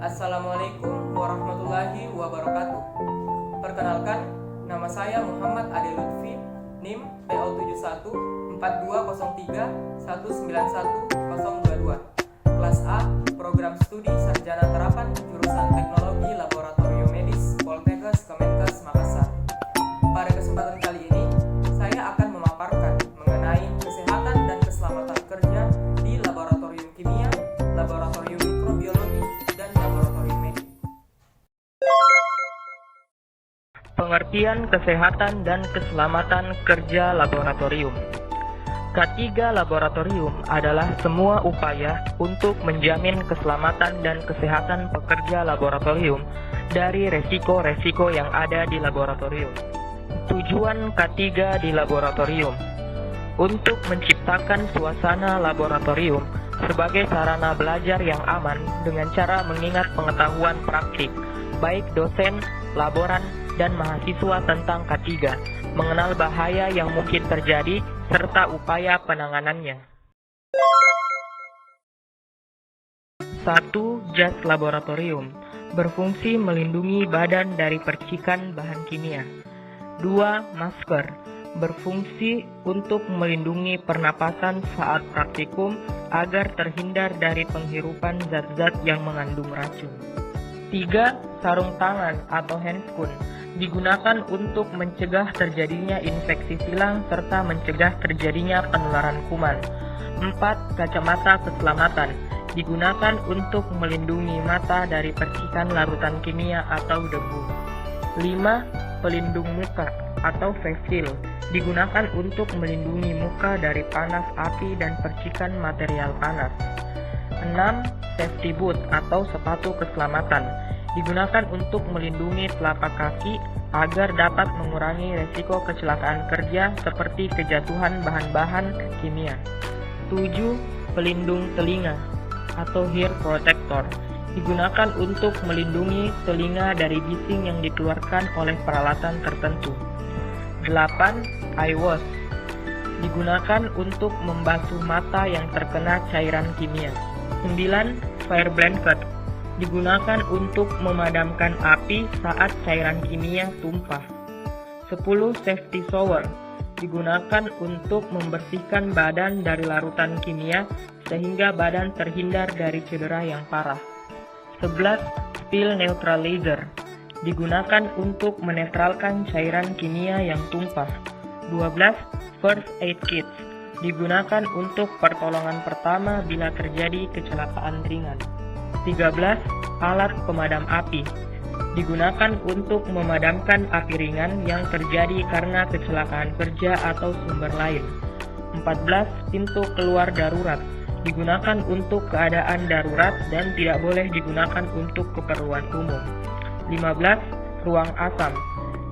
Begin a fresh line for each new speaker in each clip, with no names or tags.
Assalamualaikum warahmatullahi wabarakatuh. Perkenalkan, nama saya Muhammad Ade Lutfi, NIM PO71 42031911022. Kelas A, Program Studi Sarjana Terapan Jurusan Teknologi Laboratorium Medis Poltekkes Kemenkes Makassar. Pada kesempatan kali ini, saya akan memaparkan mengenai kesehatan dan keselamatan kerja di laboratorium kimia, laboratorium mikrobiologi, dan laboratorium medik.
Pengertian kesehatan dan keselamatan kerja laboratorium. K3 laboratorium adalah semua upaya untuk menjamin keselamatan dan kesehatan pekerja laboratorium dari resiko-resiko yang ada di laboratorium. Tujuan K3 di laboratorium untuk menciptakan suasana laboratorium sebagai sarana belajar yang aman dengan cara mengingat pengetahuan praktik, baik dosen, laboran, dan mahasiswa tentang K3, mengenal bahaya yang mungkin terjadi, serta upaya penanganannya. 1. Jas laboratorium berfungsi melindungi badan dari percikan bahan kimia. 2. Masker berfungsi untuk melindungi pernapasan saat praktikum agar terhindar dari penghirupan zat-zat yang mengandung racun. 3. Sarung tangan atau handscoon digunakan untuk mencegah terjadinya infeksi silang serta mencegah terjadinya penularan kuman. 4. Kacamata keselamatan digunakan untuk melindungi mata dari percikan larutan kimia atau debu. 5. Pelindung muka atau face shield digunakan untuk melindungi muka dari panas api dan percikan material panas. 6. Safety boot atau sepatu keselamatan digunakan untuk melindungi telapak kaki agar dapat mengurangi resiko kecelakaan kerja seperti kejatuhan bahan-bahan kimia. 7. Pelindung telinga atau ear protector digunakan untuk melindungi telinga dari bising yang dikeluarkan oleh peralatan tertentu. 8. Eye wash digunakan untuk membasuh mata yang terkena cairan kimia. 9. Fire blanket digunakan untuk memadamkan api saat cairan kimia tumpah. 10. Safety shower digunakan untuk membersihkan badan dari larutan kimia sehingga badan terhindar dari cedera yang parah. 11. Spill neutralizer digunakan untuk menetralkan cairan kimia yang tumpah. 12. First aid kits digunakan untuk pertolongan pertama bila terjadi kecelakaan ringan. 13. Alat pemadam api digunakan untuk memadamkan api ringan yang terjadi karena kecelakaan kerja atau sumber lain. 14. Pintu keluar darurat digunakan untuk keadaan darurat dan tidak boleh digunakan untuk keperluan umum. 15. Ruang asam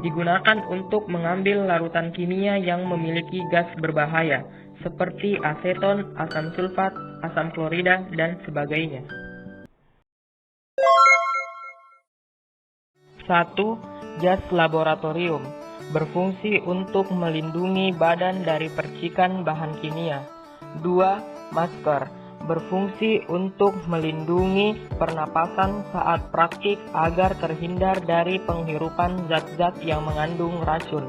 digunakan untuk mengambil larutan kimia yang memiliki gas berbahaya seperti aseton, asam sulfat, asam klorida, dan sebagainya. 1. Jas laboratorium berfungsi untuk melindungi badan dari percikan bahan kimia. 2. Masker berfungsi untuk melindungi pernapasan saat praktik agar terhindar dari penghirupan zat-zat yang mengandung racun.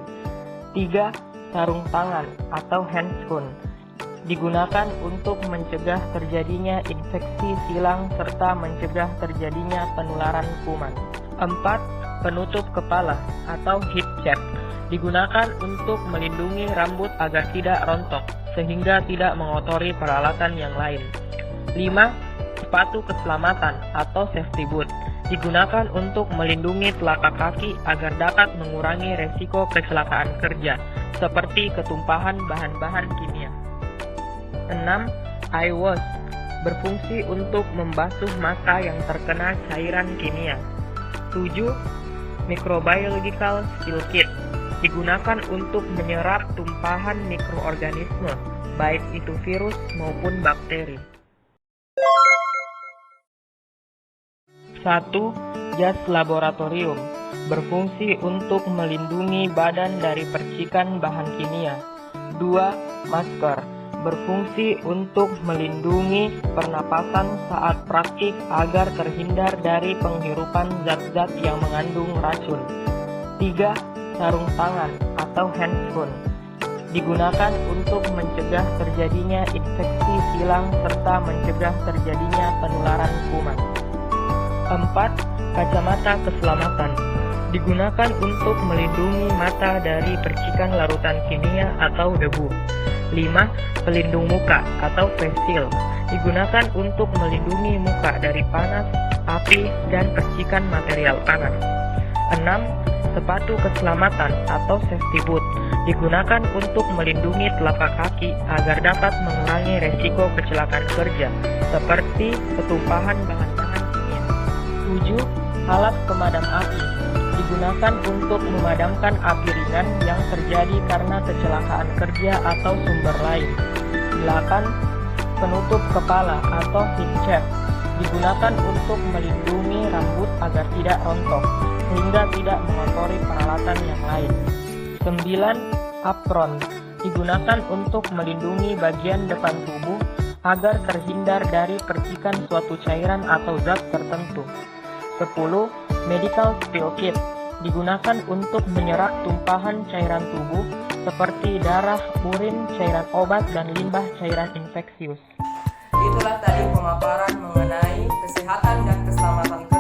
3. Sarung tangan atau handscoon digunakan untuk mencegah terjadinya infeksi silang serta mencegah terjadinya penularan kuman. 4. Penutup kepala atau head cap digunakan untuk melindungi rambut agar tidak rontok sehingga tidak mengotori peralatan yang lain. 5. Sepatu keselamatan atau safety boot digunakan untuk melindungi telapak kaki agar dapat mengurangi resiko kecelakaan kerja seperti ketumpahan bahan-bahan kimia. 6. Eye wash berfungsi untuk membasuh mata yang terkena cairan kimia. 7. Microbiological Spill Kit digunakan untuk menyerap tumpahan mikroorganisme, baik itu virus maupun bakteri. 1. Jas laboratorium berfungsi untuk melindungi badan dari percikan bahan kimia. 2. Masker berfungsi untuk melindungi pernapasan saat praktik agar terhindar dari penghirupan zat-zat yang mengandung racun. 3. Sarung tangan atau handscoon digunakan untuk mencegah terjadinya infeksi silang serta mencegah terjadinya penularan kuman. 4. Kacamata keselamatan digunakan untuk melindungi mata dari percikan larutan kimia atau debu. 5. Pelindung muka atau face shield digunakan untuk melindungi muka dari panas, api, dan percikan material panas. 6. Sepatu keselamatan atau safety boot digunakan untuk melindungi telapak kaki agar dapat mengurangi resiko kecelakaan kerja seperti ketumpahan bahan-bahan kimia. 7. Alat pemadam api digunakan untuk memadamkan api ringan yang terjadi karena kecelakaan kerja atau sumber lain. 8. Penutup kepala atau head cap digunakan untuk melindungi rambut agar tidak rontok sehingga tidak mengotori peralatan yang lain. 9. Apron digunakan untuk melindungi bagian depan tubuh agar terhindar dari percikan suatu cairan atau zat tertentu. 10. Medical spill kit digunakan untuk menyerap tumpahan cairan tubuh seperti darah, urin, cairan obat, dan limbah cairan infeksius.
Itulah tadi pemaparan mengenai kesehatan dan keselamatan